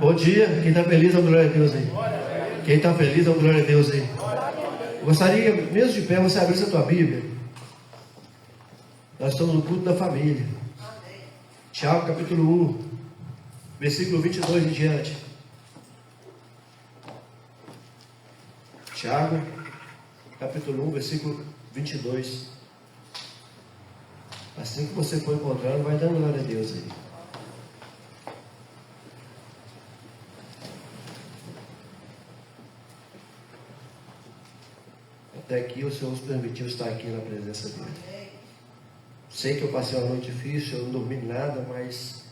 Bom dia, quem está feliz, dá glória a Deus aí. Quem está feliz, dá glória a Deus aí. Eu gostaria, mesmo de pé, você abrir a tua Bíblia. Nós estamos no culto da família. Tiago capítulo 1, versículo 22 em diante. Tiago capítulo 1, versículo 22. Assim que você for encontrando, vai dando glória a Deus aí. Até aqui o Senhor nos permitiu estar aqui na presença dele. Sei que eu passei uma noite difícil, eu não dormi nada, mas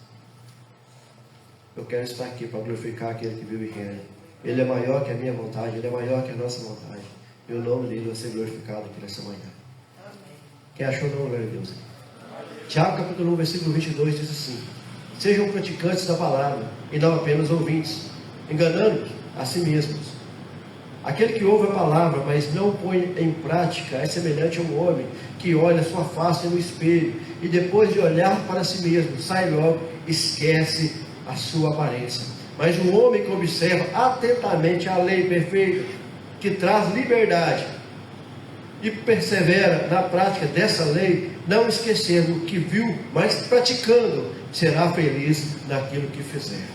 eu quero estar aqui para glorificar aquele que vive e reina. Ele é maior que a minha vontade, ele é maior que a nossa vontade. E o nome dele vai ser glorificado aqui nessa manhã. Quem achou, não, glória a Deus. Tiago capítulo 1, versículo 22 diz assim: sejam praticantes da palavra e não apenas ouvintes, enganando a si mesmos. Aquele que ouve a palavra, mas não põe em prática, é semelhante a um homem que olha sua face no espelho e depois de olhar para si mesmo, sai logo, esquece a sua aparência. Mas um homem que observa atentamente a lei perfeita, que traz liberdade, e persevera na prática dessa lei, não esquecendo o que viu, mas praticando, será feliz naquilo que fizer.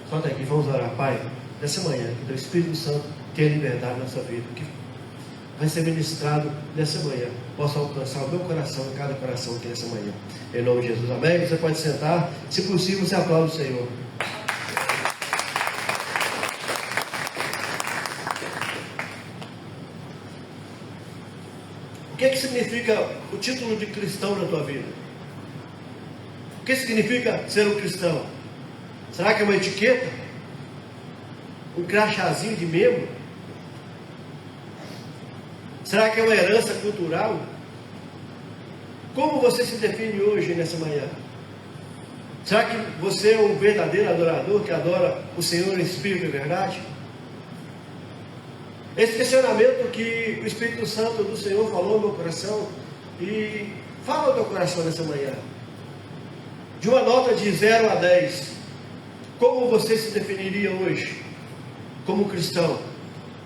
Só até aqui, vamos orar. Pai, nessa manhã, que o Espírito Santo tenha liberdade na nossa vida, que vai ser ministrado nessa manhã, possa alcançar o meu coração e cada coração aqui nessa manhã. Em nome de Jesus, amém? Você pode sentar, se possível, você aplaude o Senhor. O que significa o título de cristão na tua vida? O que significa ser um cristão? Será que é uma etiqueta? Um crachazinho de membro? Será que é uma herança cultural? Como você se define hoje, nessa manhã? Será que você é um verdadeiro adorador que adora o Senhor em espírito e verdade? Esse questionamento que o Espírito Santo do Senhor falou no meu coração, e fala no teu coração nessa manhã, de uma nota de 0 a 10, como você se definiria hoje? Como cristão,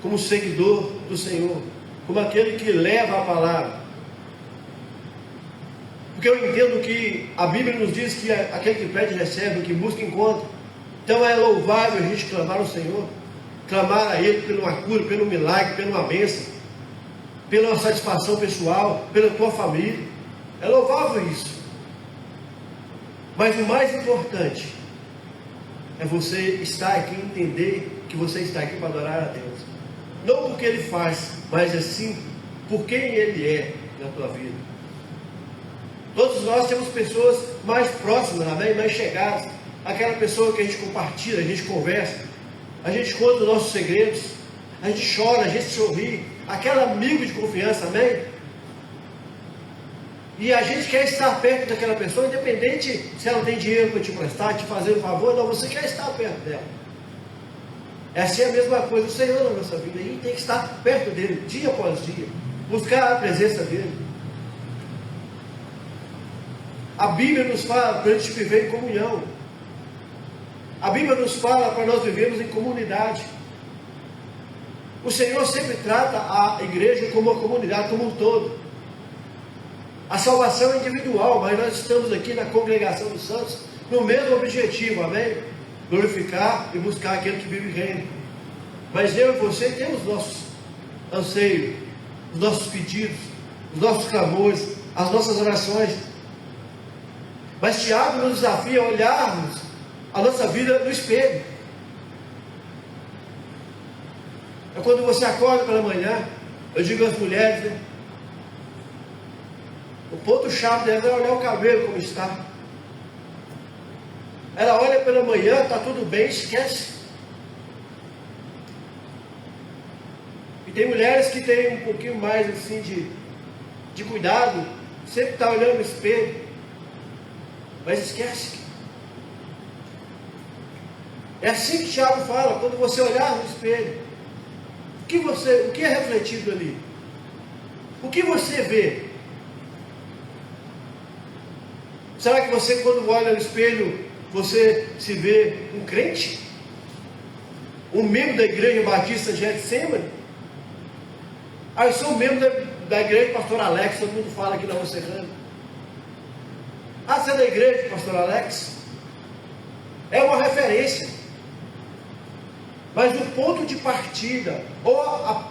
como seguidor do Senhor, como aquele que leva a palavra? Porque eu entendo que a Bíblia nos diz que aquele que pede recebe, o que busca encontra. Então é louvável a gente clamar ao Senhor, clamar a Ele pela cura, pelo milagre, pela uma bênção, pela satisfação pessoal, pela tua família. É louvável isso. Mas o mais importante é você estar aqui e entender que você está aqui para adorar a Deus. Não porque Ele faz, mas assim por quem Ele é na tua vida. Todos nós temos pessoas mais próximas, amém? Mais chegadas. Aquela pessoa que a gente compartilha, a gente conversa, a gente conta os nossos segredos, a gente chora, a gente sorri, aquele amigo de confiança, amém? E a gente quer estar perto daquela pessoa, independente se ela tem dinheiro para te prestar, te fazer um favor, não, você quer estar perto dela. Essa é a mesma coisa, o Senhor na nossa vida, e tem que estar perto dele, dia após dia, buscar a presença dele. A Bíblia nos fala para a gente viver em comunhão. A Bíblia nos fala para nós vivermos em comunidade. O Senhor sempre trata a igreja como uma comunidade, como um todo. A salvação é individual, mas nós estamos aqui na congregação dos santos, no mesmo objetivo, amém? Glorificar e buscar aquele que vive e reina. Mas eu e você temos nossos anseios, os nossos pedidos, os nossos clamores, as nossas orações. Mas Tiago nos desafia a olharmos a nossa vida no espelho. É quando você acorda pela manhã, eu digo às mulheres, né? O ponto-chave dela é olhar o cabelo como está. Ela olha pela manhã, está tudo bem, esquece. E tem mulheres que têm um pouquinho mais assim de cuidado, sempre está olhando no espelho, mas esquece. É assim que Tiago fala, quando você olhar no espelho, o que é refletido ali? O que você vê? Será que você, quando olha no espelho, você se vê um crente? um membro da Igreja Batista de Getsemane? Ah, eu sou membro da igreja do pastor Alex, todo mundo fala aqui na Rua Serrana. Ah, você é da igreja do pastor Alex? É uma referência. Mas o ponto de partida, ou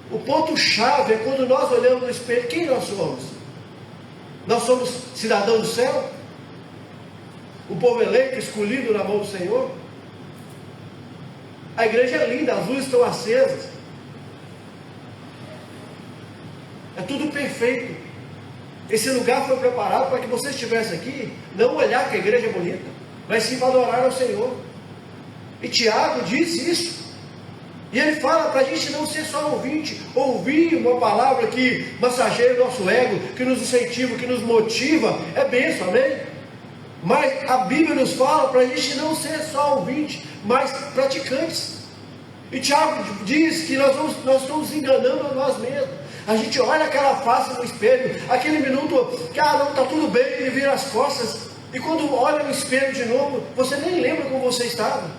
o ponto-chave é quando nós olhamos no espelho, quem nós somos? Nós somos cidadãos do céu? O povo eleito, escolhido na mão do Senhor? A igreja é linda, as luzes estão acesas. É tudo perfeito. Esse lugar foi preparado para que você estivesse aqui, não olhar que a igreja é bonita, mas sim para adorar ao Senhor. E Tiago diz isso. E ele fala para a gente não ser só ouvinte, ouvir uma palavra que massageia o nosso ego, que nos incentiva, que nos motiva, é bênção, amém? Mas a Bíblia nos fala para a gente não ser só ouvinte, mas praticantes. E Tiago diz que nós estamos enganando a nós mesmos. A gente olha aquela face no espelho, aquele minuto, cara, não está tudo bem, ele vira as costas. E quando olha no espelho de novo, você nem lembra como você estava.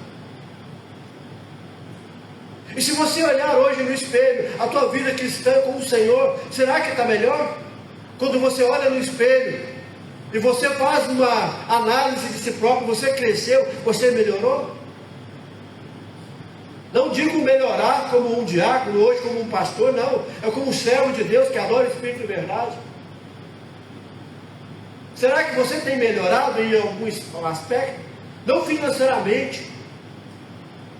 E se você olhar hoje no espelho, a tua vida cristã com o Senhor, será que está melhor? Quando você olha no espelho e você faz uma análise de si próprio, você cresceu, você melhorou? Não digo melhorar como um diácono, hoje como um pastor, não. É como um servo de Deus que adora o Espírito de verdade. Será que você tem melhorado em algum aspecto? Não financeiramente.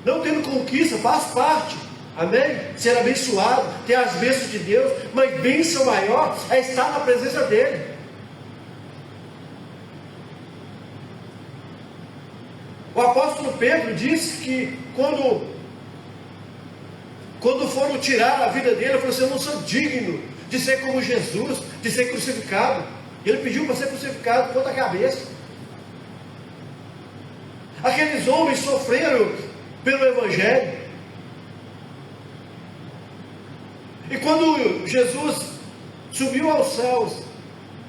Não tendo conquista, faz parte. Amém? Ser abençoado, ter as bênçãos de Deus. Mas bênção maior é estar na presença dEle. O apóstolo Pedro disse que quando foram tirar a vida dele, ele falou assim: eu não sou digno de ser como Jesus, de ser crucificado. Ele pediu para ser crucificado de ponta cabeça. Aqueles homens sofreram pelo Evangelho. E quando Jesus subiu aos céus,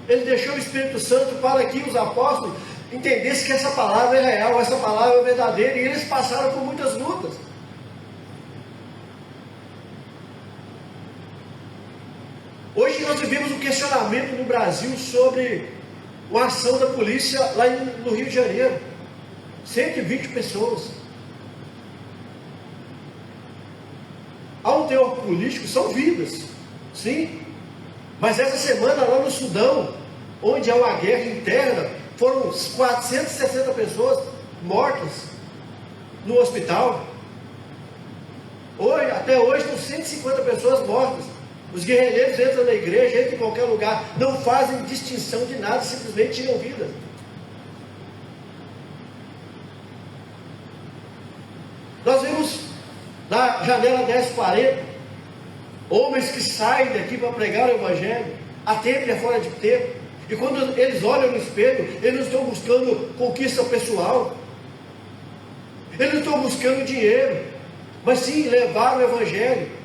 ele deixou o Espírito Santo para que os apóstolos entendessem que essa palavra é real, essa palavra é verdadeira, e eles passaram por muitas lutas. Hoje nós vivemos um questionamento no Brasil sobre uma ação da polícia lá no Rio de Janeiro. 120 pessoas. Há um teor político, são vidas, sim. Mas essa semana lá no Sudão, onde há uma guerra interna, foram 460 pessoas mortas no hospital. Até hoje estão 150 pessoas mortas. Os guerrilheiros entram na igreja, entram em qualquer lugar, não fazem distinção de nada, simplesmente tiram vida. Nós vemos na janela 1040 homens que saem daqui para pregar o Evangelho, a tempo e a fora de tempo. E quando eles olham no espelho, eles não estão buscando conquista pessoal, eles não estão buscando dinheiro, mas sim levar o Evangelho.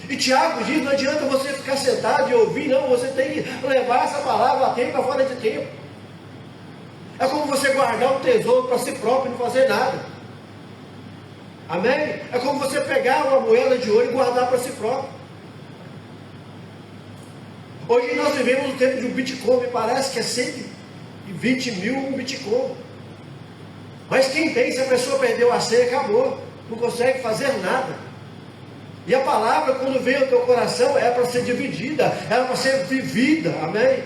E Tiago diz: não adianta você ficar sentado e ouvir, não, você tem que levar essa palavra a tempo e a fora de tempo. É como você guardar um tesouro para si próprio e não fazer nada. Amém? É como você pegar uma moeda de ouro e guardar para si próprio. Hoje nós vivemos no tempo de um Bitcoin, me parece que é 120 mil um Bitcoin. Mas quem tem, se a pessoa perdeu a senha, acabou, não consegue fazer nada. E a palavra, quando vem ao teu coração, é para ser dividida, é para ser vivida, amém?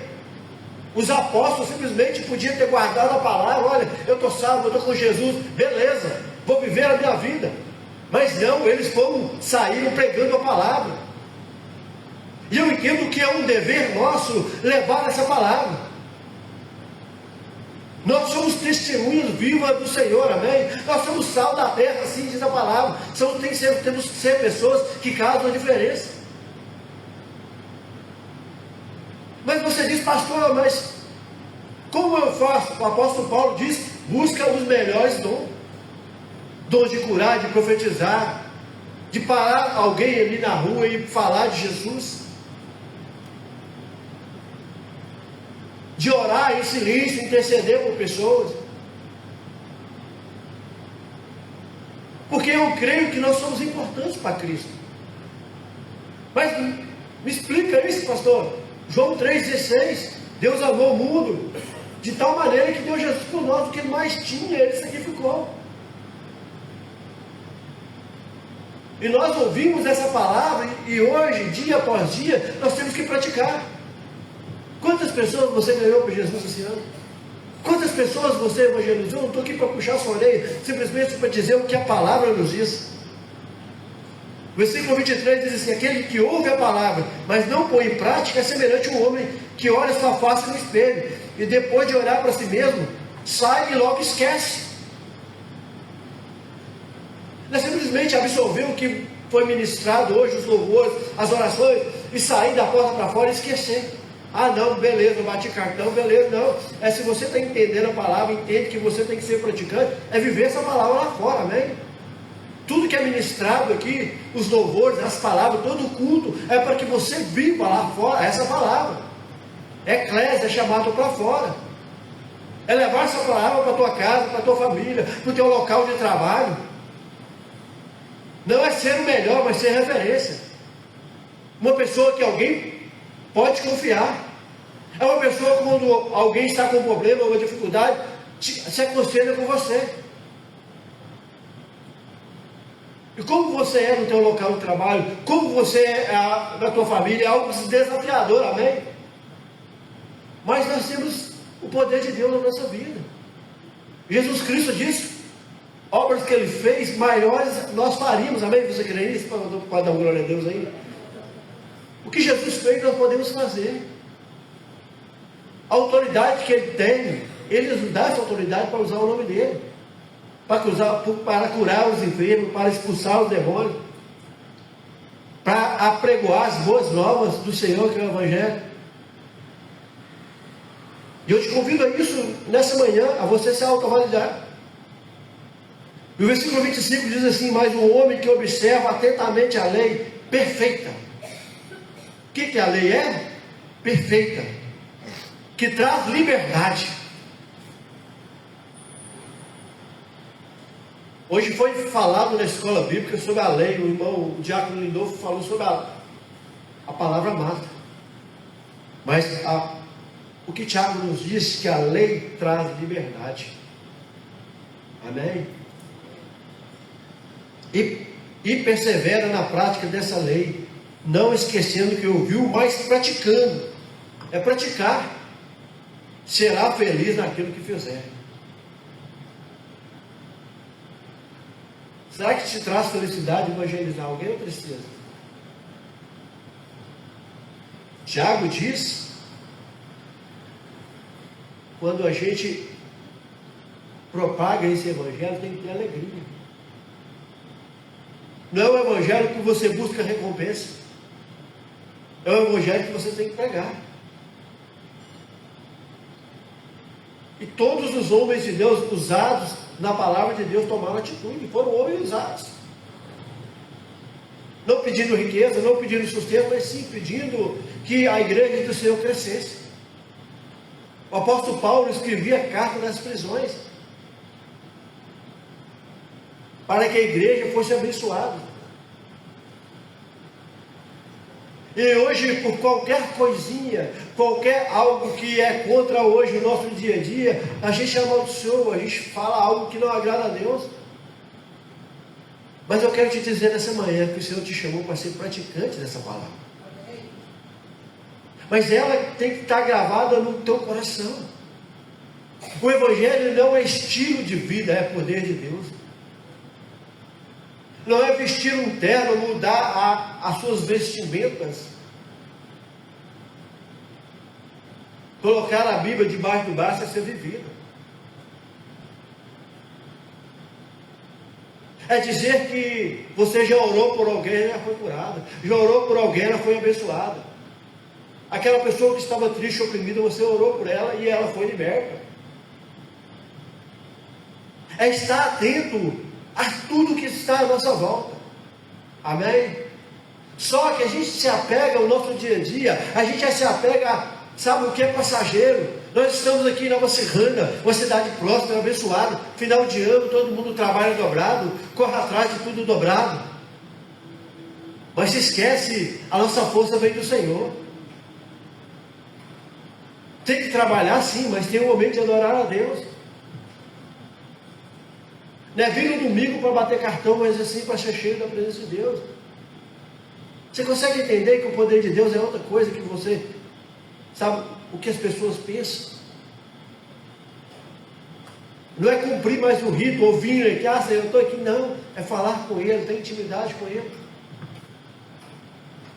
Os apóstolos simplesmente podiam ter guardado a palavra: olha, eu estou salvo, eu estou com Jesus, beleza, vou viver a minha vida. Mas não, eles saíram pregando a palavra. E eu entendo que é um dever nosso levar essa palavra. Nós somos testemunhas vivas do Senhor, amém? Nós somos sal da terra, assim diz a palavra. Temos que ser pessoas que causam a diferença. Mas você diz: pastor, mas como eu faço? O apóstolo Paulo diz: busca os melhores dons. Dons de curar, de profetizar, de parar alguém ali na rua e falar de Jesus, de orar em silêncio, interceder por pessoas. Porque eu creio que nós somos importantes para Cristo. Mas me explica isso, pastor. João 3,16, Deus amou o mundo de tal maneira que deu Jesus por nós, o que mais tinha, Ele sacrificou. E nós ouvimos essa palavra e hoje, dia após dia, nós temos que praticar. Quantas pessoas você ganhou para Jesus esse ano? Quantas pessoas você evangelizou? Eu não estou aqui para puxar sua orelha, simplesmente para dizer o que a palavra nos diz. Versículo 23 diz assim: aquele que ouve a palavra, mas não põe em prática, é semelhante a um homem que olha sua face no espelho, e depois de olhar para si mesmo, sai e logo esquece. Não é simplesmente absorver o que foi ministrado hoje, os louvores, as orações, e sair da porta para fora e esquecer. Ah não, beleza, bati cartão, beleza, não. É se você está entendendo a palavra, entende que você tem que ser praticante, é viver essa palavra lá fora, amém? Tudo que é ministrado aqui, os louvores, as palavras, todo o culto, é para que você viva lá fora essa palavra. Eclésia é chamado para fora. É levar essa palavra para a tua casa, para a tua família, para o teu local de trabalho. Não é ser o melhor, mas ser referência. Uma pessoa que alguém pode confiar. É uma pessoa que quando alguém está com um problema ou uma dificuldade, se aconselha com você. E como você é no teu local de trabalho, como você é na tua família, é algo desafiador, amém? Mas nós temos o poder de Deus na nossa vida. Jesus Cristo disse, obras que Ele fez, maiores nós faríamos, amém? Você crê nisso? Pode dar uma glória a Deus aí? O que Jesus fez, nós podemos fazer. A autoridade que Ele tem, Ele nos dá essa autoridade para usar o nome dEle. Para curar os enfermos, para expulsar os demônios, para apregoar as boas novas do Senhor, que é o Evangelho. E eu te convido a isso nessa manhã, a você se autovalidar. E o versículo 25 diz assim: mas o homem que observa atentamente a lei perfeita. O que a lei é? Perfeita, que traz liberdade. Hoje foi falado na escola bíblica sobre a lei. O irmão, o diácono Lindolfo, falou sobre a palavra mata. Mas o que Tiago nos diz, que a lei traz liberdade. Amém? E persevera na prática dessa lei, não esquecendo o que ouviu, mas praticando. É praticar. Será feliz naquilo que fizer. Será que te traz felicidade evangelizar alguém ou tristeza? Tiago diz, quando a gente propaga esse evangelho, tem que ter alegria. Não é o evangelho que você busca recompensa. É o evangelho que você tem que pregar. E todos os homens de Deus usados na palavra de Deus tomaram atitude, foram homens usados. Não pedindo riqueza, não pedindo sustento, mas sim pedindo que a igreja do Senhor crescesse. O apóstolo Paulo escrevia carta nas prisões, para que a igreja fosse abençoada. E hoje, por qualquer coisinha, qualquer algo que é contra hoje o nosso dia a dia, a gente amaldiçoa, a gente fala algo que não agrada a Deus. Mas eu quero te dizer nessa manhã que o Senhor te chamou para ser praticante dessa palavra. Mas ela tem que estar gravada no teu coração. O Evangelho não é estilo de vida, é poder de Deus. Não é vestir um terno, mudar as suas vestimentas, colocar a Bíblia debaixo do braço, é ser vivida. É dizer que você já orou por alguém, ela foi curada. Já orou por alguém, ela foi abençoada. Aquela pessoa que estava triste, oprimida, você orou por ela e ela foi liberta. É estar atento a tudo que está à nossa volta. Amém? Só que a gente se apega ao nosso dia a dia, a gente já se apega, sabe o que é passageiro? Nós estamos aqui em Nova Serrana, uma cidade próspera, abençoada. Final de ano, todo mundo trabalha dobrado, corre atrás de tudo dobrado. Mas se esquece, a nossa força vem do Senhor. Tem que trabalhar sim, mas tem um momento de adorar a Deus. Não é vir no domingo para bater cartão, mas assim para ser cheio da presença de Deus. Você consegue entender que o poder de Deus é outra coisa que você sabe o que as pessoas pensam? Não é cumprir mais o rito, ouvir aqui, Senhor, eu estou aqui, não. É falar com Ele, ter intimidade com Ele.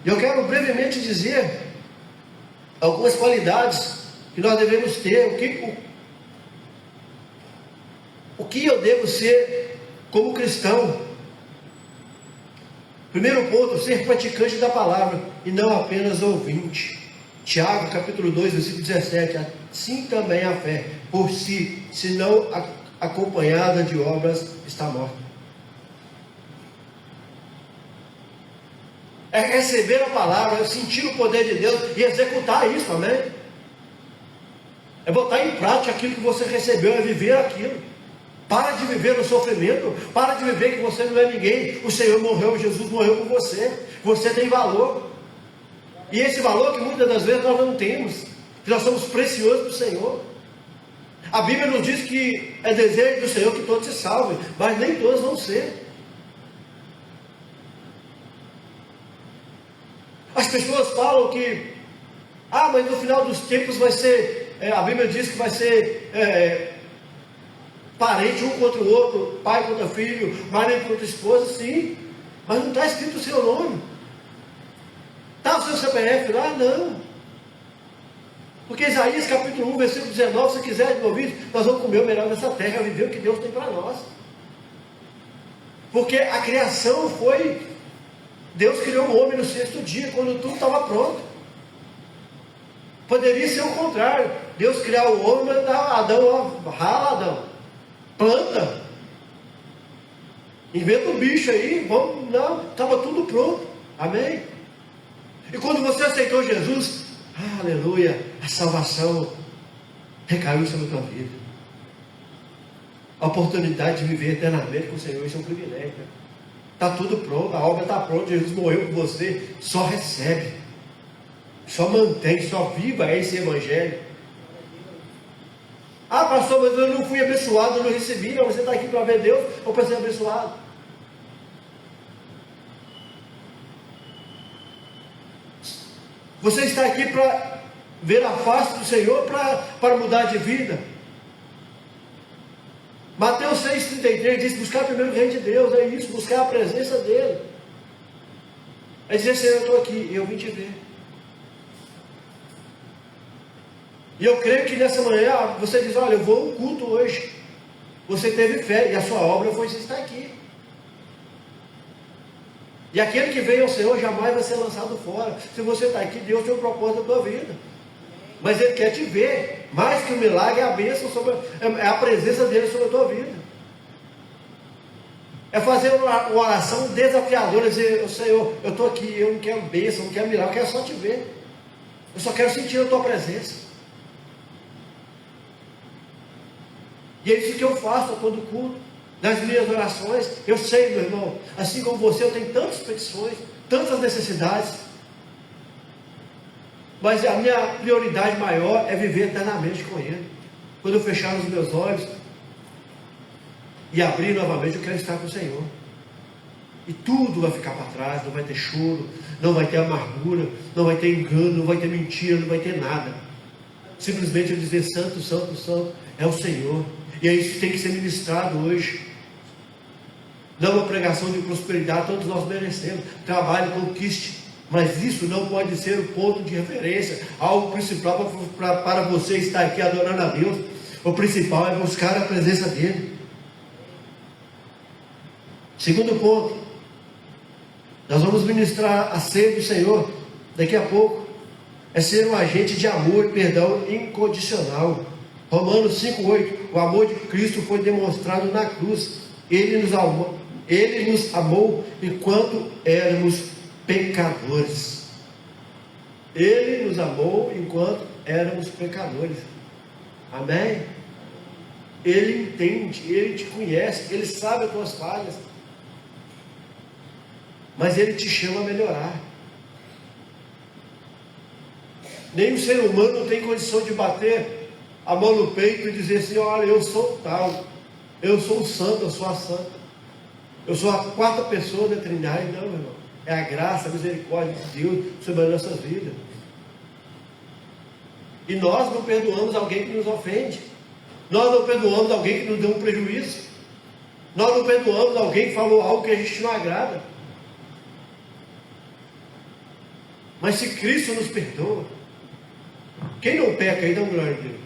E eu quero brevemente dizer algumas qualidades que nós devemos ter. O que eu devo ser como cristão? Primeiro ponto, ser praticante da palavra e não apenas ouvinte. Tiago, capítulo 2, versículo 17. Assim também a fé, por si, se não acompanhada de obras, está morta. É receber a palavra, é sentir o poder de Deus e executar isso, amém? É botar em prática aquilo que você recebeu, é viver aquilo. Para de viver no sofrimento, para de viver que você não é ninguém. O Senhor morreu, Jesus morreu por você. Você tem valor. E esse valor que muitas das vezes nós não temos, que nós somos preciosos para o Senhor. A Bíblia nos diz que é desejo do Senhor que todos se salvem, mas nem todos vão ser. As pessoas falam que, mas no final dos tempos vai ser, a Bíblia diz que vai ser parente um contra o outro, pai contra filho, marido contra esposa, sim, mas não está escrito o seu nome. Está o seu CPF lá? Não. Porque Isaías capítulo 1, versículo 19, se quiser de ouvir, nós vamos comer o melhor dessa terra, viver o que Deus tem para nós. Porque a criação foi, Deus criou o homem no sexto dia, quando tudo estava pronto. Poderia ser o contrário, Deus criar o homem e dar Adão, rala Adão, planta, inventa um bicho aí, vamos, não, estava tudo pronto, amém? E quando você aceitou Jesus, aleluia, a salvação recaiu sobre a tua vida. A oportunidade de viver eternamente com o Senhor, isso é um privilégio. Está tudo pronto, a obra está pronta, Jesus morreu por você, só recebe, só mantém, só viva esse evangelho. Pastor, mas eu não fui abençoado, eu não recebi. Não, você está aqui para ver Deus ou para ser abençoado? Você está aqui para ver a face do Senhor, para mudar de vida. Mateus 6,33 diz: buscar primeiro o reino de Deus, é isso, buscar a presença dEle. É dizer: Senhor, eu estou aqui, eu vim te ver. E eu creio que nessa manhã você diz: olha, eu vou ao culto hoje. Você teve fé e a sua obra foi estar aqui. E aquele que veio ao Senhor jamais vai ser lançado fora. Se você está aqui, Deus tem um propósito na tua vida. Mas Ele quer te ver. Mais que o milagre é a bênção é a presença dEle sobre a tua vida. É fazer uma oração desafiadora, dizer: Senhor, eu estou aqui, eu não quero bênção, não quero milagre, eu quero só te ver. Eu só quero sentir a tua presença. E é isso que eu faço a todo culto, nas minhas orações. Eu sei, meu irmão, assim como você, eu tenho tantas petições, tantas necessidades, mas a minha prioridade maior é viver eternamente com Ele. Quando eu fechar os meus olhos e abrir novamente, eu quero estar com o Senhor. E tudo vai ficar para trás, não vai ter choro, não vai ter amargura, não vai ter engano, não vai ter mentira, não vai ter nada. Simplesmente eu dizer: santo, santo, santo é o Senhor. E é isso que tem que ser ministrado hoje. Não uma pregação de prosperidade, todos nós merecemos. Trabalhe, conquiste. Mas isso não pode ser o ponto de referência, algo principal para você estar aqui adorando a Deus. O principal é buscar a presença dEle. Segundo ponto, nós vamos ministrar a ceia do Senhor daqui a pouco. É ser um agente de amor e perdão incondicional. Romanos 5,8: o amor de Cristo foi demonstrado na cruz. Ele nos amou enquanto éramos pecadores. Ele nos amou enquanto éramos pecadores. Amém? Ele entende, Ele te conhece, Ele sabe as tuas falhas. Mas Ele te chama a melhorar. Nenhum ser humano tem condição de bater a mão no peito e dizer assim: olha, eu sou tal, eu sou o santo, eu sou a santa, eu sou a quarta pessoa da Trindade. Não, meu irmão. É a graça, a misericórdia de Deus sobre as nossas vidas. E nós não perdoamos alguém que nos ofende. Nós não perdoamos alguém que nos deu um prejuízo. Nós não perdoamos alguém que falou algo que a gente não agrada. Mas se Cristo nos perdoa, quem não peca aí, dá glória a Deus.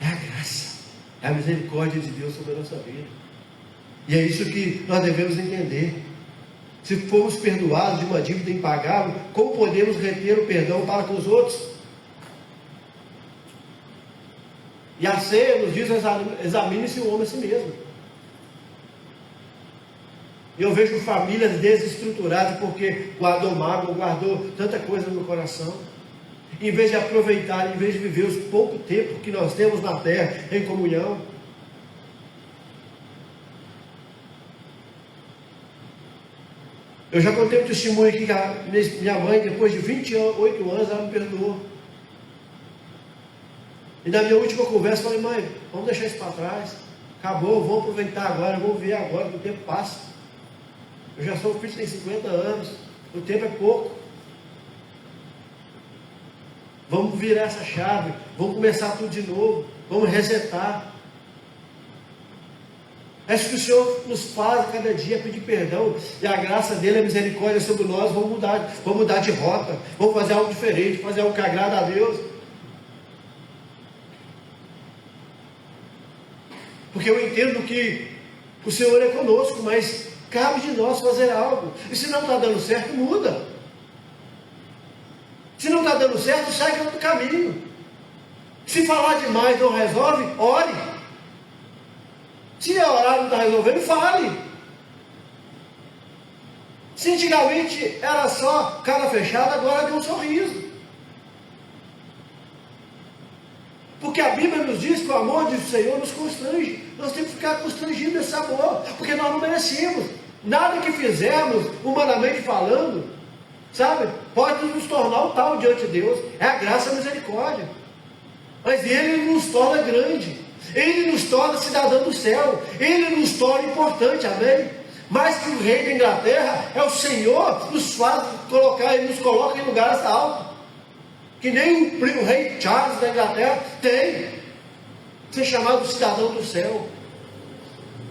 É a graça, é a misericórdia de Deus sobre a nossa vida. E é isso que nós devemos entender. Se formos perdoados de uma dívida impagável, como podemos reter o perdão para com os outros? E a ceia nos diz: examine-se o homem a si mesmo. Eu vejo famílias desestruturadas porque guardou mágoa, guardou tanta coisa no coração. Em vez de aproveitar, em vez de viver os pouco tempo que nós temos na terra em comunhão. Eu já contei um testemunho aqui que minha mãe, depois de 28 anos, ela me perdoou. E na minha última conversa, eu falei: mãe, vamos deixar isso para trás. Acabou, vamos aproveitar agora, vamos ver agora, que o tempo passa. Eu já sou filho, tem 50 anos, o tempo é pouco. Vamos virar essa chave, vamos começar tudo de novo, vamos resetar. É isso que o Senhor nos faz a cada dia, pedir perdão, e a graça dele, a misericórdia sobre nós. Vamos mudar de rota, vamos fazer algo diferente, fazer algo que agrada a Deus. Porque eu entendo que o Senhor é conosco, mas cabe de nós fazer algo. E se não está dando certo, muda. Se não está dando certo, segue outro caminho. Se falar demais não resolve, ore. Se orar não está resolvendo, fale. Se antigamente era só cara fechada, agora deu um sorriso. Porque a Bíblia nos diz que o amor do Senhor nos constrange. Nós temos que ficar constrangidos desse amor, porque nós não merecemos. Nada que fizermos, humanamente falando, sabe, pode nos tornar um tal diante de Deus. É a graça e a misericórdia. Mas Ele nos torna grande. Ele nos torna cidadão do céu. Ele nos torna importante, amém? Mais que o rei da Inglaterra, é o Senhor nos faz colocar, Ele nos coloca em lugares altos. Que nem o rei Charles da Inglaterra tem. Ser chamado cidadão do céu.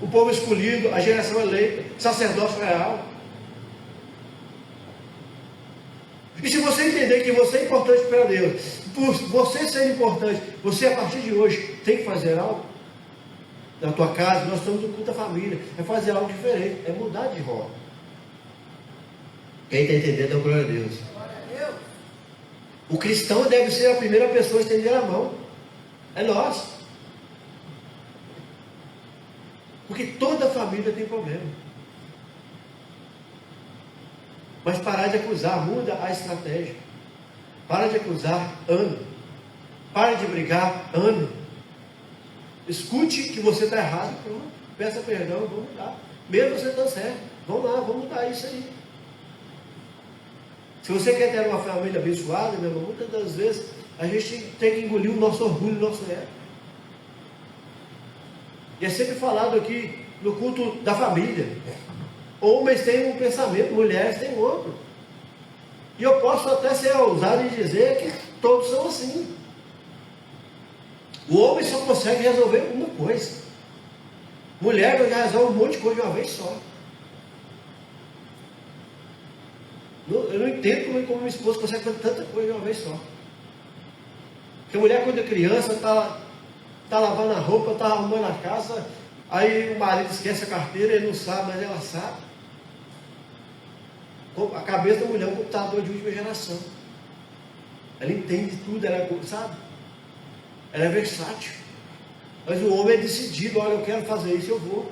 O povo escolhido, a geração eleita, sacerdócio real. E se você entender que você é importante para Deus, por você ser importante, você a partir de hoje tem que fazer algo na tua casa. Nós estamos no culto da família, é fazer algo diferente, é mudar de rota. Quem está entendendo, dá glória a Deus. O cristão deve ser a primeira pessoa a estender a mão. É nós. Porque toda família tem problema. Mas parar de acusar, muda a estratégia. Para de acusar, ame. Para de brigar, ame. Escute que você está errado, pronto. Peça perdão, vamos mudar. Mesmo você estando certo, vamos lá, vamos mudar isso aí. Se você quer ter uma família abençoada, meu irmão, muitas das vezes a gente tem que engolir o nosso orgulho, o nosso ego. E é sempre falado aqui no culto da família. Homens têm um pensamento, mulheres têm outro. E eu posso até ser ousado em dizer que todos são assim. O homem só consegue resolver uma coisa. Mulher já resolve um monte de coisa de uma vez só. Eu não entendo como minha esposa consegue fazer tanta coisa de uma vez só. Porque a mulher, quando é criança, está lavando a roupa, está arrumando a casa, aí o marido esquece a carteira, ele não sabe, mas ela sabe. A cabeça da mulher é um computador de última geração. Ela entende tudo, ela sabe? Ela é versátil. Mas o homem é decidido: olha, eu quero fazer isso, eu vou.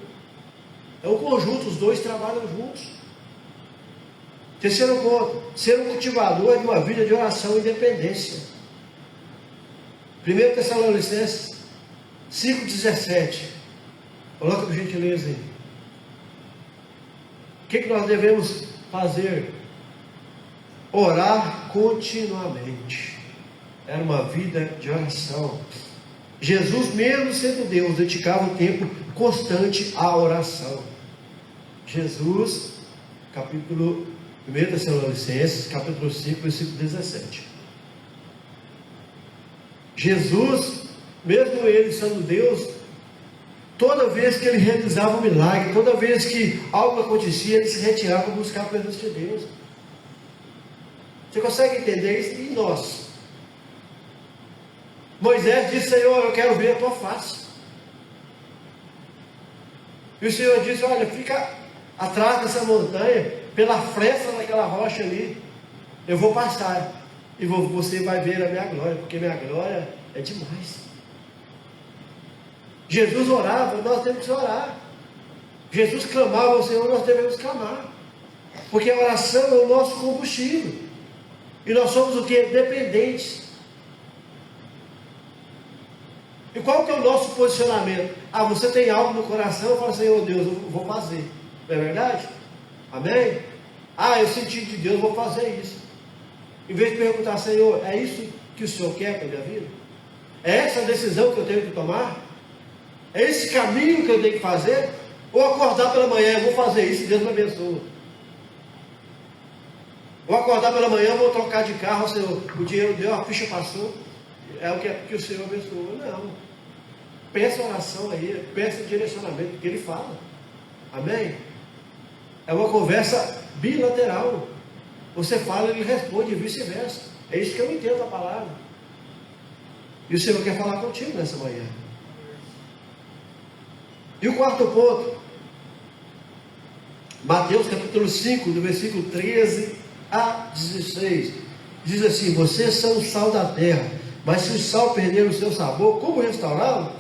É um conjunto, os dois trabalham juntos. Terceiro ponto, ser um cultivador de uma vida de oração e dependência. 1 Tessalonicenses 5,17. Coloca por gentileza aí. O que nós devemos fazer? Orar continuamente. Era uma vida de oração. Jesus, mesmo sendo Deus, dedicava um tempo constante à oração. Jesus, capítulo 1 Tessalonicenses, capítulo 5, versículo 17. Jesus, mesmo ele sendo Deus, toda vez que ele realizava um milagre, toda vez que algo acontecia, ele se retirava para buscar a presença de Deus. Você consegue entender isso? E nós? Moisés disse: Senhor, eu quero ver a tua face. E o Senhor disse: olha, fica atrás dessa montanha, pela fresta daquela rocha ali, eu vou passar, e você vai ver a minha glória, porque minha glória é demais. Jesus orava, nós temos que orar. Jesus clamava ao Senhor, nós devemos clamar, porque a oração é o nosso combustível, e nós somos o que? Dependentes. E qual que é o nosso posicionamento? Você tem algo no coração, fala: Senhor Deus, eu vou fazer. Não é verdade? Amém? Eu senti de Deus, eu vou fazer isso. Em vez de perguntar: Senhor, é isso que o Senhor quer para a minha vida? É essa a decisão que eu tenho que tomar? É esse caminho que eu tenho que fazer? Ou acordar pela manhã, eu vou fazer isso e Deus me abençoa? Ou acordar pela manhã, eu vou trocar de carro, Senhor, o dinheiro deu, a ficha passou, é o que o Senhor abençoou. Não. Peça oração aí, peça direcionamento, que Ele fala. Amém? É uma conversa bilateral. Você fala, Ele responde e vice-versa. É isso que eu entendo a palavra. E o Senhor quer falar contigo nessa manhã. E o quarto ponto, Mateus capítulo 5, do versículo 13 a 16, diz assim: vocês são o sal da terra, mas se o sal perder o seu sabor, como restaurá-lo?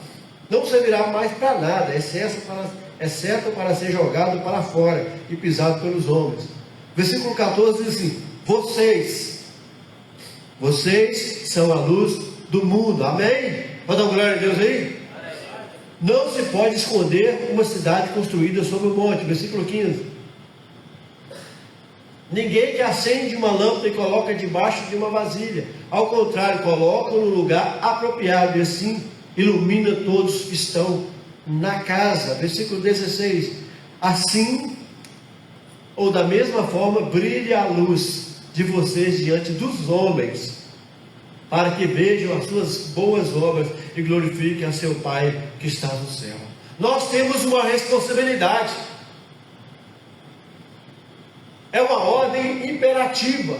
Não servirá mais para nada, exceto para ser jogado para fora e pisado pelos homens. Versículo 14 diz assim: vocês são a luz do mundo. Amém? Pode dar glória a Deus aí? Não se pode esconder uma cidade construída sobre o monte. Versículo 15. Ninguém que acende uma lâmpada e coloca debaixo de uma vasilha. Ao contrário, coloca no lugar apropriado, e assim ilumina todos que estão na casa. Versículo 16. Assim, ou da mesma forma, brilhe a luz de vocês diante dos homens, para que vejam as suas boas obras e glorifiquem a seu Pai que está no céu. Nós temos uma responsabilidade. É uma ordem imperativa.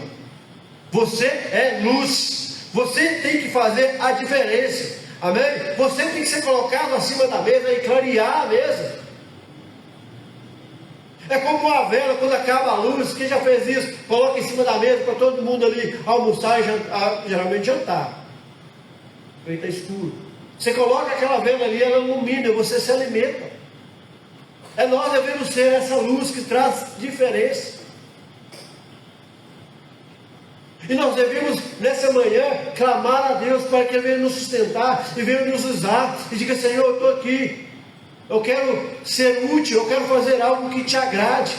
Você é luz. Você tem que fazer a diferença. Amém? Você tem que ser colocado acima da mesa e clarear a mesa. É como uma vela, quando acaba a luz. Quem já fez isso? Coloca em cima da mesa para todo mundo ali almoçar e jantar, geralmente jantar. Porque está escuro. Você coloca aquela vela ali, ela ilumina, você se alimenta. Nós devemos ser essa luz que traz diferença. E nós devemos, nessa manhã, clamar a Deus para que Ele venha nos sustentar e venha nos usar. E diga: Senhor, eu estou aqui. Eu quero ser útil, eu quero fazer algo que te agrade.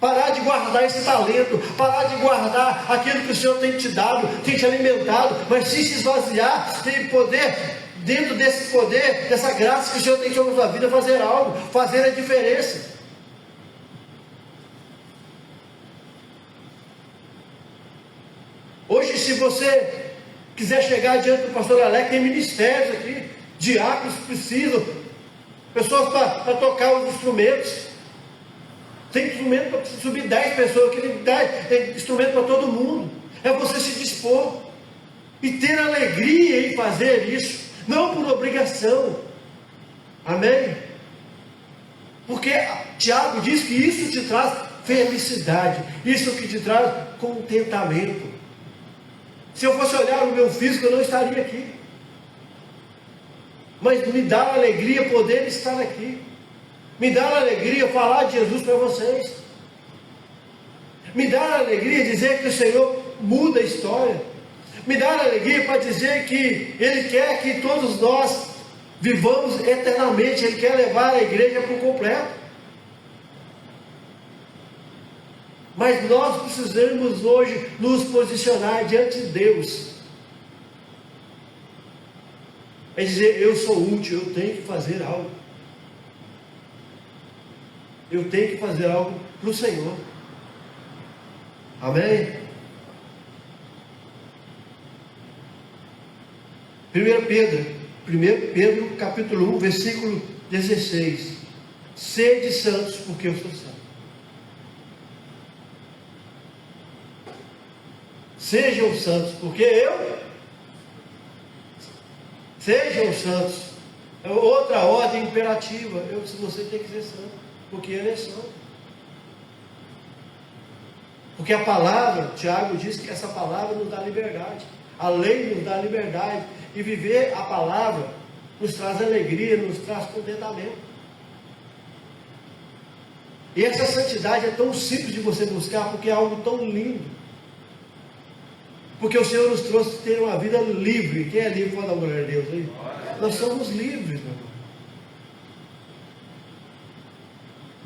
Parar de guardar esse talento, parar de guardar aquilo que o Senhor tem te dado, tem te alimentado, mas sim se esvaziar e poder, dentro desse poder, dessa graça que o Senhor tem sobre a sua vida, fazer algo, fazer a diferença. Hoje, se você quiser chegar diante do pastor Alec, tem ministérios aqui, diáconos precisam, pessoas para tocar os instrumentos. Tem instrumento para subir 10 pessoas, aqui tem instrumento para todo mundo. É você se dispor e ter alegria em fazer isso, não por obrigação. Amém? Porque Tiago diz que isso te traz felicidade, isso que te traz contentamento. Se eu fosse olhar o meu físico, eu não estaria aqui. Mas me dá alegria poder estar aqui. Me dá alegria falar de Jesus para vocês. Me dá alegria dizer que o Senhor muda a história. Me dá alegria para dizer que Ele quer que todos nós vivamos eternamente. Ele quer levar a igreja para o completo. Mas nós precisamos hoje nos posicionar diante de Deus. É dizer, eu sou útil, eu tenho que fazer algo. Eu tenho que fazer algo para o Senhor. Amém? 1 Pedro capítulo 1, versículo 16. Sede santos, porque eu sou santo. Sejam santos, porque eu. Sejam santos. É outra ordem imperativa. Você tem que ser santo, porque Ele é santo. Porque a palavra, Tiago diz que essa palavra nos dá liberdade. A lei nos dá liberdade. E viver a palavra nos traz alegria, nos traz contentamento. E essa santidade é tão simples de você buscar, porque é algo tão lindo. Porque o Senhor nos trouxe ter uma vida livre. Quem é livre pode dar glória a Deus aí? Nós somos livres, meu irmão.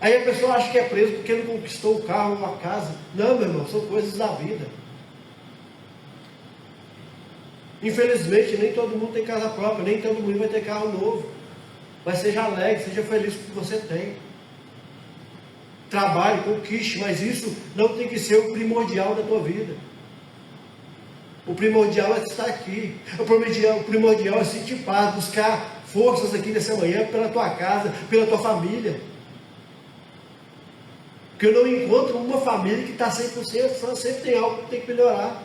Aí a pessoa acha que é preso porque não conquistou o carro ou a casa. Não, meu irmão, são coisas da vida. Infelizmente, nem todo mundo tem casa própria, nem todo mundo vai ter carro novo. Mas seja alegre, seja feliz com o que você tem. Trabalhe, conquiste, mas isso não tem que ser o primordial da tua vida. O primordial é estar aqui. O primordial é sentir paz, buscar forças aqui nessa manhã, pela tua casa, pela tua família. Porque eu não encontro uma família que está 100%, só sempre tem algo que tem que melhorar.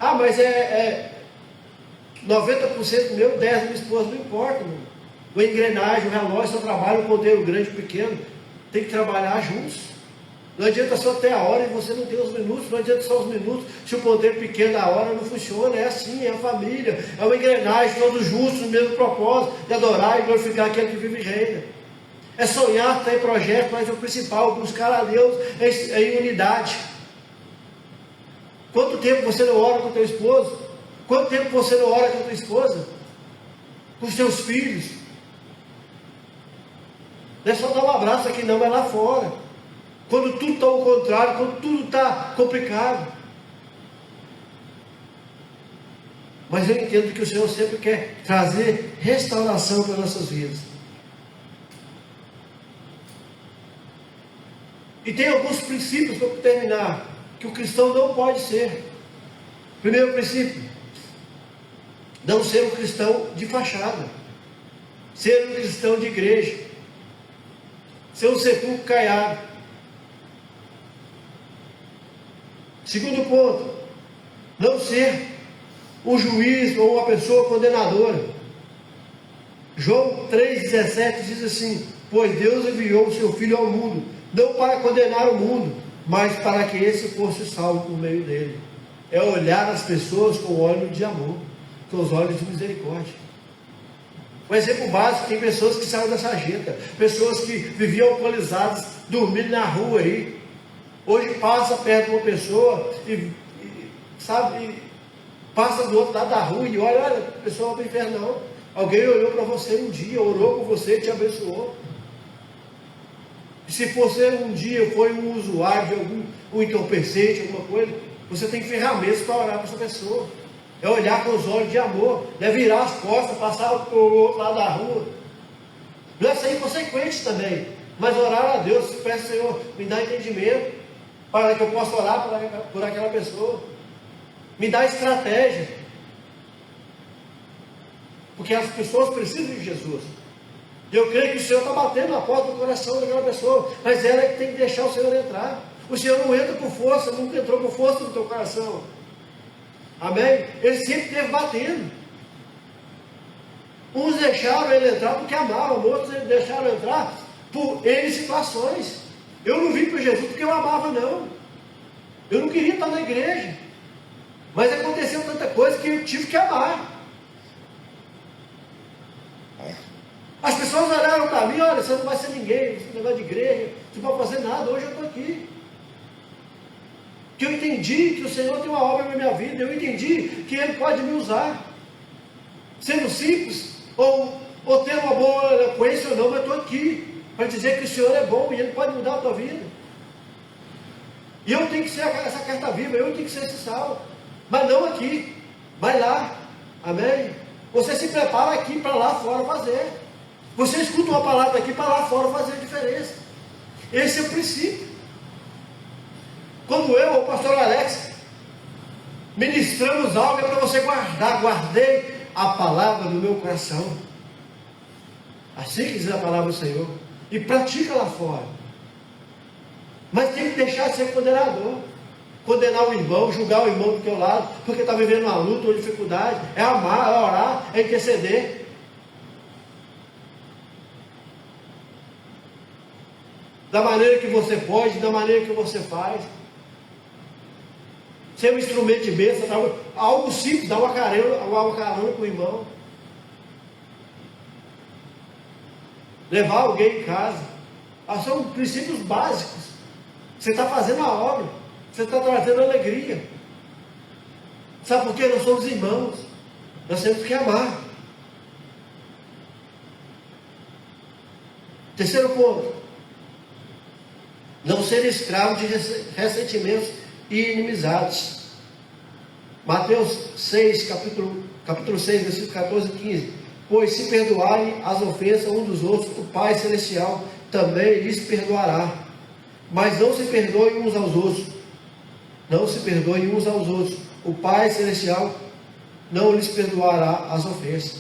Ah, mas 90% meu, 10% da minha esposa, não importa, mano. A engrenagem, o relógio, o trabalho, o ponteiro grande, pequeno, tem que trabalhar juntos. Não adianta só ter a hora e você não ter os minutos, não adianta só os minutos, se o ponteiro pequeno da hora não funciona. É assim, é a família, é uma engrenagem, todos juntos no mesmo propósito, de adorar e glorificar aquele que vive e reina. É sonhar, ter projeto, mas o principal, buscar a Deus em unidade. Quanto tempo você não ora com o teu esposo? Quanto tempo você não ora com a tua esposa? Com os teus filhos? Não é só dar um abraço aqui não, mas lá fora. Quando tudo está ao contrário, quando tudo está complicado. Mas eu entendo que o Senhor sempre quer trazer restauração para as nossas vidas. E tem alguns princípios para terminar, que o cristão não pode ser. Primeiro princípio, não ser um cristão de fachada, ser um cristão de igreja, ser um sepulcro caiado. Segundo ponto, não ser um juiz ou uma pessoa condenadora. João 3,17 diz assim: pois Deus enviou o seu Filho ao mundo, não para condenar o mundo, mas para que esse fosse salvo por meio dele. É olhar as pessoas com olhos de amor, com os olhos de misericórdia. Um exemplo básico, tem pessoas que saíram da sarjeta, pessoas que viviam alcoolizadas, dormindo na rua aí. Hoje passa perto de uma pessoa passa do outro lado da rua e olha, a pessoa não tem inferno não. Alguém olhou para você um dia, orou por você, te abençoou. E se você um dia foi um usuário de um entorpecente, alguma coisa, você tem ferramentas para orar para essa pessoa. É olhar com os olhos de amor, não é virar as costas, passar para o outro lado da rua. Não é ser inconsequente também, mas orar a Deus, peço, Senhor, me dá entendimento, para que eu possa orar por aquela pessoa. Me dá estratégia. Porque as pessoas precisam de Jesus. E eu creio que o Senhor está batendo na porta do coração daquela pessoa, mas ela é que tem que deixar o Senhor entrar. O Senhor não entra por força, nunca entrou por força no teu coração. Amém? Ele sempre esteve batendo. Uns deixaram ele entrar porque amavam, outros deixaram entrar por N situações. Eu não vim para Jesus porque eu amava, não. Eu não queria estar na igreja. Mas aconteceu tanta coisa que eu tive que amar. As pessoas olharam para mim, olha, você não vai ser ninguém, você não vai de igreja, você não vai fazer nada, hoje eu estou aqui. Que eu entendi que o Senhor tem uma obra na minha vida. Eu entendi que Ele pode me usar. Sendo simples, ou tendo uma boa eloquência ou não, mas eu estou aqui para dizer que o Senhor é bom e Ele pode mudar a tua vida. E eu tenho que ser essa carta viva, eu tenho que ser esse sal. Mas não aqui, vai lá. Amém? Você se prepara aqui para lá fora fazer. Você escuta uma palavra aqui para lá fora fazer a diferença. Esse é o princípio. Quando eu, o pastor Alex, ministramos algo, é para você guardar. Guardei a palavra no meu coração. Assim que diz a palavra do Senhor. E pratica lá fora. Mas tem que deixar de ser condenador. Condenar o irmão, julgar o irmão do teu lado, porque está vivendo uma luta ou dificuldade. É amar, é orar, é interceder. Da maneira que você pode, da maneira que você faz. Ser um instrumento de bênção, algo simples, dar uma carona com o irmão. Levar alguém em casa. São princípios básicos. Você está fazendo a obra. Você está trazendo alegria. Sabe por quê? Nós somos irmãos. Nós temos que amar. Terceiro ponto. Não ser escravo de ressentimentos e inimizades. Mateus 6, capítulo 6, versículo 14 e 15. Pois se perdoarem as ofensas um dos outros, o Pai Celestial também lhes perdoará. Mas não se perdoem uns aos outros. Não se perdoem uns aos outros. O Pai Celestial não lhes perdoará as ofensas.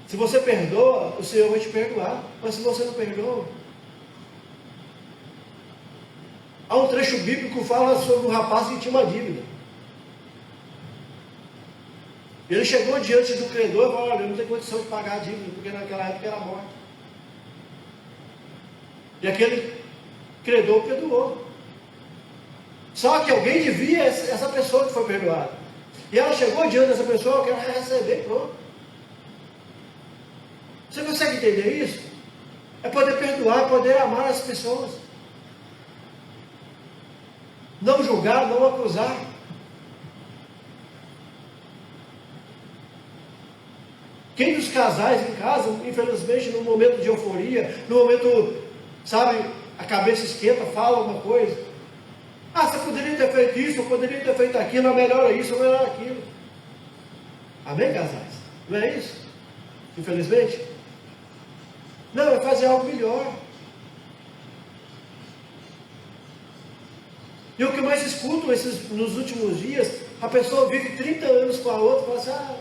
Se você perdoa, o Senhor vai te perdoar. Mas se você não perdoa... Há um trecho bíblico que fala sobre um rapaz que tinha uma dívida. Ele chegou diante do credor e falou: olha, eu não tenho condição de pagar a dívida, porque naquela época era morte. E aquele credor perdoou. Só que alguém devia essa pessoa que foi perdoada. E ela chegou diante dessa pessoa: eu quero receber, pronto. Você consegue entender isso? É poder perdoar, é poder amar as pessoas. Não julgar, não acusar. Quem dos casais em casa, infelizmente, no momento de euforia, no momento, sabe, a cabeça esquenta, fala uma coisa. Você poderia ter feito isso, eu poderia ter feito aquilo, é melhor isso, é melhor aquilo. Amém, casais? Não é isso? Infelizmente? Não, é fazer algo melhor. E o que eu mais escuto nos últimos dias, a pessoa vive 30 anos com a outra e fala assim: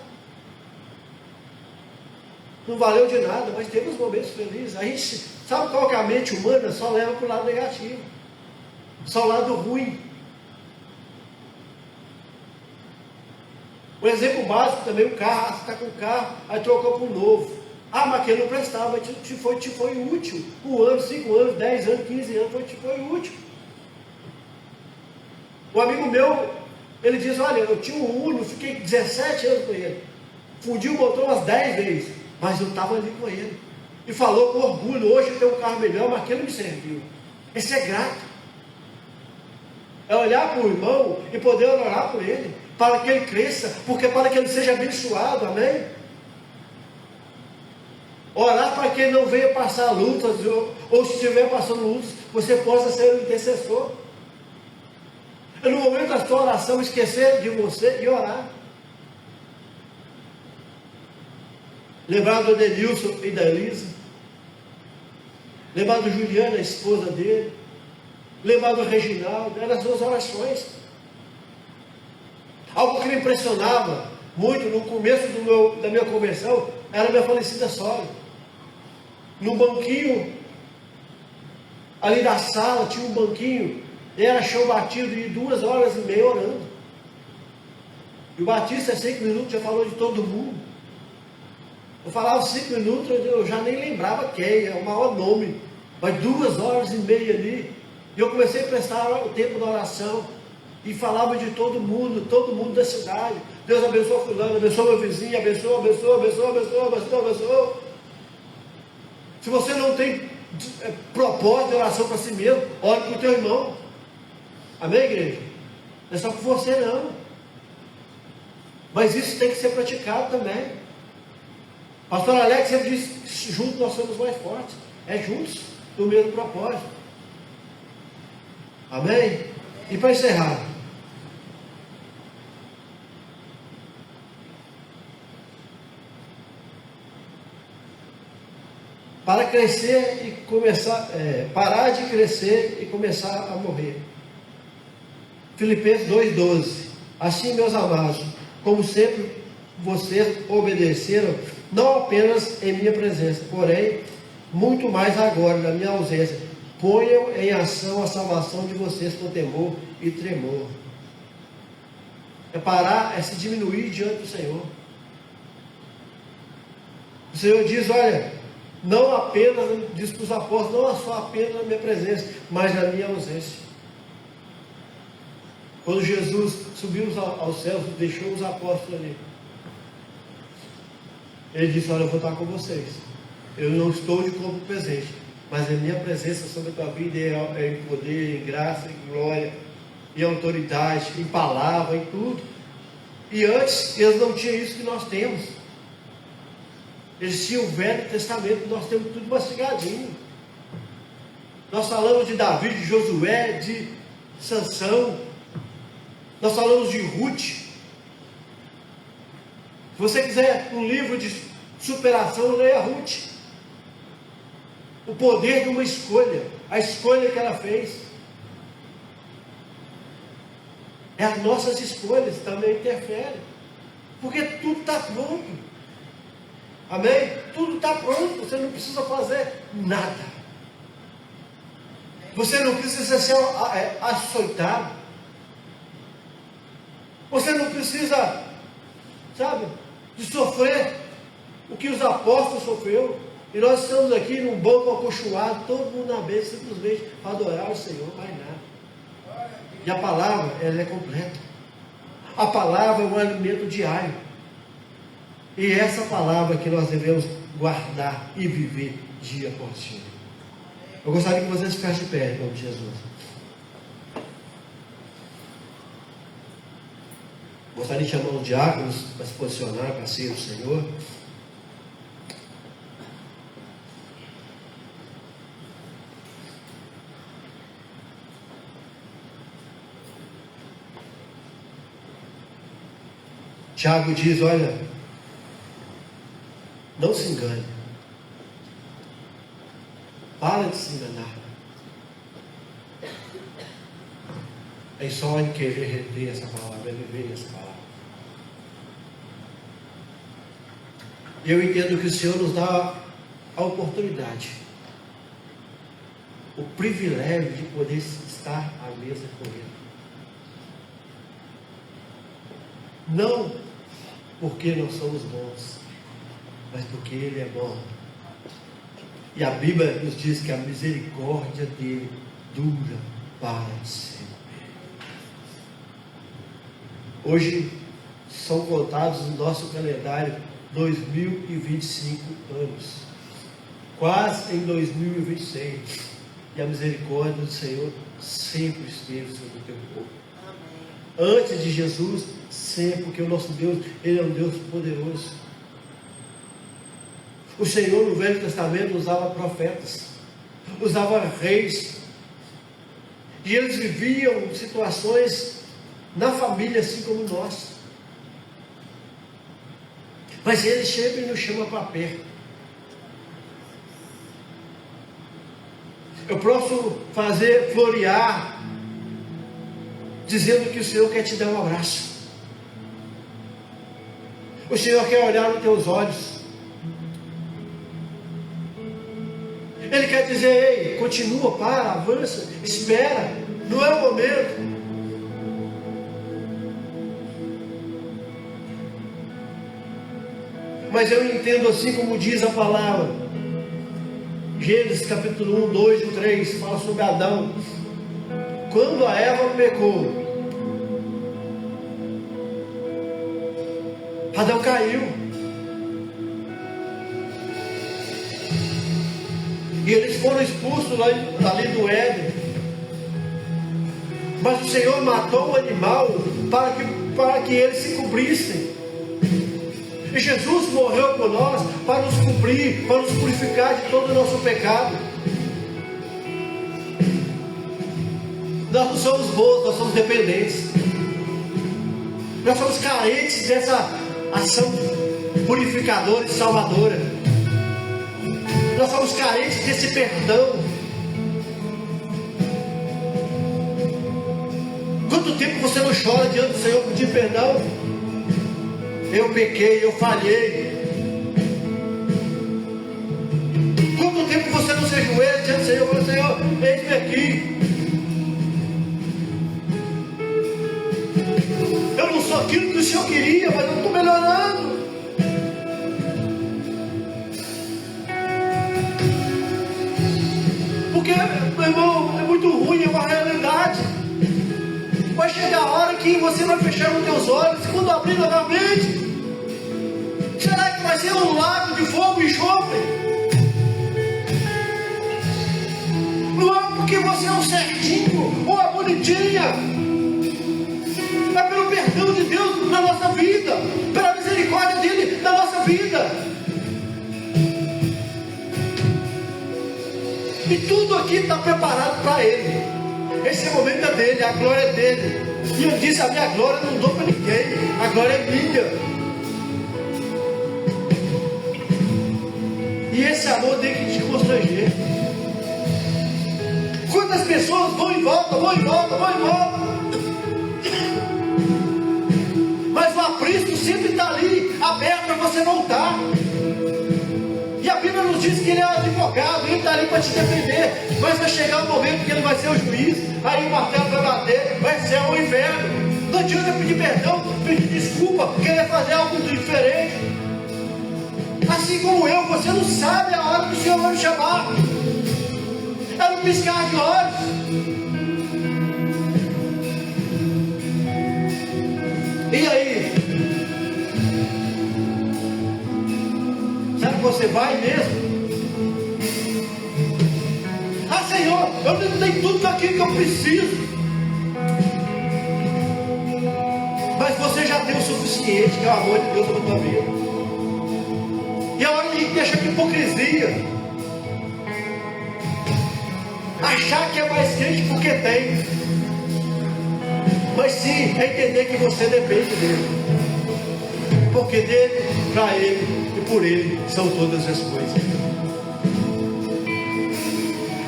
não valeu de nada, mas teve uns momentos felizes. A gente sabe qual que é a mente humana? Só leva para o lado negativo, só o lado ruim. Um exemplo básico também: o carro, você está com o carro, aí trocou para um novo. Mas aquele não prestava, mas te foi útil. 1 ano, 5 anos, 10 anos, 15 anos, te foi útil. Um amigo meu, ele diz: olha, eu tinha um Uno, fiquei 17 anos com ele. Fundi o motor umas 10 vezes, mas eu estava ali com ele. E falou com orgulho: hoje eu tenho um carro melhor, mas aquele me serviu. Esse é grato. É olhar para o irmão e poder orar por ele, para que ele cresça, porque para que ele seja abençoado, amém? Orar para que ele não venha passar lutas, ou se estiver passando lutas, você possa ser um intercessor. No momento da sua oração, esquecer de você e orar. Lembrar do Denilson e da Elisa. Lembrar do Juliano, a esposa dele. Lembrar do Reginaldo. Eram as duas orações. Algo que me impressionava muito no começo da minha conversão era a minha falecida sogra. No banquinho ali da sala tinha um banquinho. Era chão batido de 2 horas e meia orando. E o Batista, 5 minutos, já falou de todo mundo. Eu falava 5 minutos, eu já nem lembrava quem, é o maior nome. Mas 2 horas e meia ali. E eu comecei a prestar o tempo da oração. E falava de todo mundo da cidade. Deus abençoa fulano, abençoa meu vizinho, abençoa. Se você não tem propósito de oração para si mesmo, ore para o teu irmão. Amém, igreja? Não é só com você não. Mas isso tem que ser praticado também. Pastor Alex sempre diz que juntos nós somos mais fortes. É juntos, do mesmo propósito. Amém? E para encerrar, para crescer e começar, parar de crescer e começar a morrer. Filipenses 2,12. Assim, meus amados, como sempre vocês obedeceram, não apenas em minha presença, porém, muito mais agora, na minha ausência, ponham em ação a salvação de vocês com temor e tremor. É parar, é se diminuir diante do Senhor. O Senhor diz, olha, não apenas, diz para os apóstolos, não só apenas na minha presença, mas na minha ausência. Quando Jesus subiu aos céus, deixou os apóstolos ali, ele disse, olha, eu vou estar com vocês. Eu não estou de corpo presente, mas a minha presença sobre a tua vida é em poder, em graça, em glória, em autoridade, em palavra, em tudo. E antes, eles não tinham isso que nós temos. Eles tinham o Velho Testamento, nós temos tudo mastigadinho. Nós falamos de Davi, de Josué, de Sansão. Nós falamos de Ruth. Se você quiser um livro de superação, leia Ruth. O poder de uma escolha, a escolha que ela fez. As nossas escolhas também interferem, porque tudo está pronto. Amém? Tudo está pronto, você não precisa fazer nada. Você não precisa ser açoitado. Você não precisa, sabe, de sofrer o que os apóstolos sofreram. E nós estamos aqui num banco acolchoado, todo mundo na mesa, simplesmente para adorar o Senhor, mais nada. E a palavra, ela é completa. A palavra é um alimento diário. E essa palavra que nós devemos guardar e viver dia após dia. Eu gostaria que vocês ficassem de pé, em nome de Jesus. Gostaria de chamar os diáconos para se posicionar para a ceia do Senhor. Tiago diz, olha, não se engane. Para de se enganar. É só em querer reter essa palavra, é viver essa palavra. Eu entendo que o Senhor nos dá a oportunidade, o privilégio de poder estar à mesa com Ele. Não porque nós somos bons, mas porque Ele é bom. E a Bíblia nos diz que a misericórdia dele dura para sempre. Hoje são contados no nosso calendário 2025 anos, quase em 2026, e a misericórdia do Senhor sempre esteve sobre o teu povo. Amém. Antes de Jesus, sempre, porque o nosso Deus, Ele é um Deus poderoso. O Senhor no Velho Testamento usava profetas, usava reis, e eles viviam situações na família assim como nós. Mas Ele sempre nos chama para perto. Eu posso fazer florear, dizendo que o Senhor quer te dar um abraço. O Senhor quer olhar nos teus olhos. Ele quer dizer, ei, continua, para, avança, espera, não é o momento. Mas eu entendo assim como diz a palavra. Gênesis capítulo 1, 2 e 3 fala sobre Adão. Quando a Eva pecou, Adão caiu. E eles foram expulsos ali do Éden. Mas o Senhor matou o animal para que eles se cobrissem. E Jesus morreu por nós para nos cobrir, para nos purificar de todo o nosso pecado. Nós não somos bons, nós somos dependentes. Nós somos carentes dessa ação purificadora e salvadora. Nós somos carentes desse perdão. Quanto tempo você não chora diante do Senhor pedindo perdão? Eu pequei, eu falhei. Quanto tempo você não se ajoelha diante do Senhor e fala: Senhor, eis-me aqui. Eu não sou aquilo que o Senhor queria, mas eu estou melhorando. Porque, meu irmão, é muito ruim, é uma realidade. Vai chegar a hora que você vai fechar os teus olhos, e quando abrir novamente, será que vai ser um lago de fogo e enxofre? Não é porque você é um certinho ou a bonitinha, é pelo perdão de Deus na nossa vida, pela misericórdia dele na nossa vida. E tudo aqui está preparado para ele. Esse momento é dele, a glória é dele. E ele disse: a minha glória não dou para ninguém, a glória é minha. E esse amor tem que te constranger. Quantas pessoas vão e voltam, vão e voltam, vão e voltam, mas o aprisco sempre está ali, aberto para você voltar. E a Bíblia nos diz que ele é um advogado, ele está ali para te defender. Mas vai chegar um momento que ele vai ser o juiz, aí o martelo vai bater, vai ser o inferno. Não adianta pedir perdão, pedir desculpa, querer fazer algo diferente. Assim como eu, você não sabe a hora que o Senhor vai me chamar. É no piscar de olhos. E aí? Será que você vai mesmo? Ah, Senhor, eu não tenho tudo aquilo que eu preciso. Mas você já tem o suficiente, que é o amor de Deus na tua vida. E é hora de deixar de hipocrisia. Achar que é mais crente porque tem. Mas sim, é entender que você depende dele. Porque dele, para ele e por ele são todas as coisas.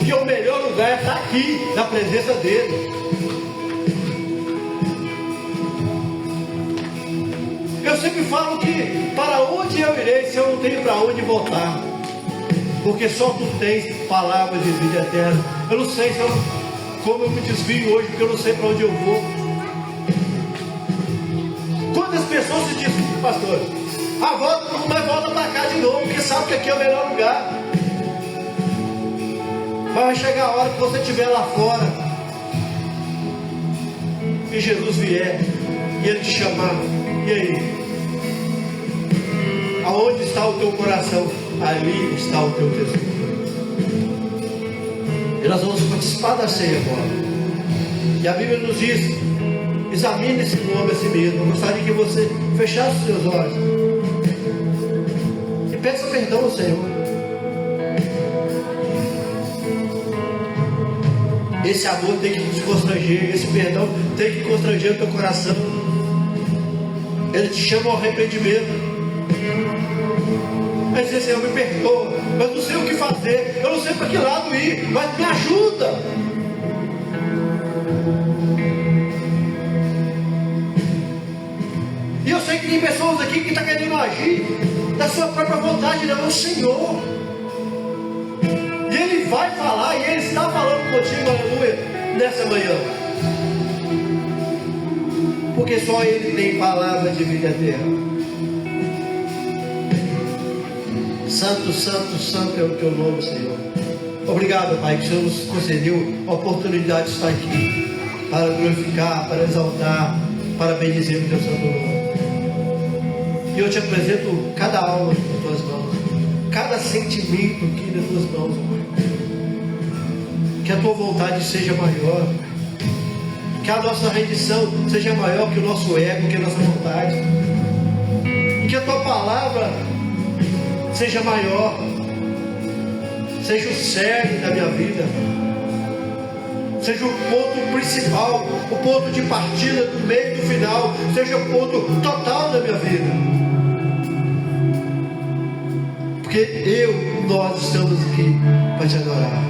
E o melhor lugar é estar aqui, na presença dele. Eu sempre falo que para onde eu irei se eu não tenho para onde voltar? Porque só tu tens palavras de vida eterna. Eu não sei como eu me desvio hoje, porque eu não sei para onde eu vou. Quantas pessoas se dizem: pastor, volta para cá de novo, porque sabe que aqui é o melhor lugar. Mas vai chegar a hora que você estiver lá fora e Jesus vier e ele te chamar. E aí? Aonde está o teu coração? Ali está o teu tesouro. E nós vamos participar da ceia agora. E a Bíblia nos diz: examine-se no homem a si mesmo. Eu gostaria que você fechasse os seus olhos e peça perdão ao Senhor. Esse amor tem que te constranger, esse perdão tem que constranger o teu coração. Ele te chama ao arrependimento. Vai dizer: Senhor, me perdoa, mas não sei o que fazer, eu não sei para que lado ir, mas me ajuda. E eu sei que tem pessoas aqui que estão querendo agir da sua própria vontade, não é o Senhor. E Ele vai falar, e Ele está falando contigo, aleluia, nessa manhã. Porque só Ele tem palavra de vida eterna. Santo, santo, santo é o teu nome, Senhor. Obrigado, Pai, que o Senhor nos concedeu a oportunidade de estar aqui para glorificar, para exaltar, para bendizer o teu santo nome. E eu te apresento cada alma nas tuas mãos, cada sentimento aqui nas tuas mãos, Pai. Que a tua vontade seja maior, Pai. Que a nossa rendição seja maior que o nosso ego, que a nossa vontade. E que a tua palavra seja maior, seja o cerne da minha vida, seja o ponto principal, o ponto de partida, do meio e do final, seja o ponto total da minha vida. Porque nós estamos aqui para te adorar,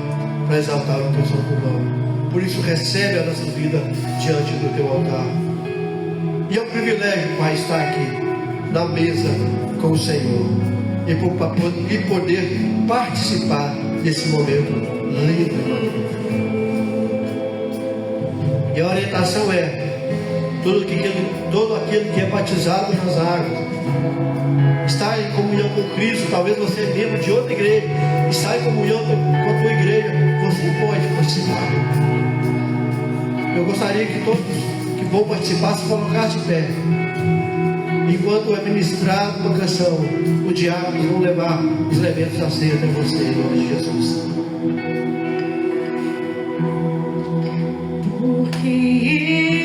para exaltar o teu santo nome. Por isso recebe a nossa vida diante do teu altar. E é um privilégio, Pai, estar aqui na mesa com o Senhor e poder participar desse momento lindo. E a orientação é: todo aquele que é batizado nas águas está em comunhão com Cristo. Talvez você é membro de outra igreja, está em comunhão com a tua igreja, você pode participar. Eu gostaria que todos que vão participar se colocassem de pé. Enquanto é ministrado uma canção, o diácono vão levar os elementos da ceia até você, em nome de Jesus. Porque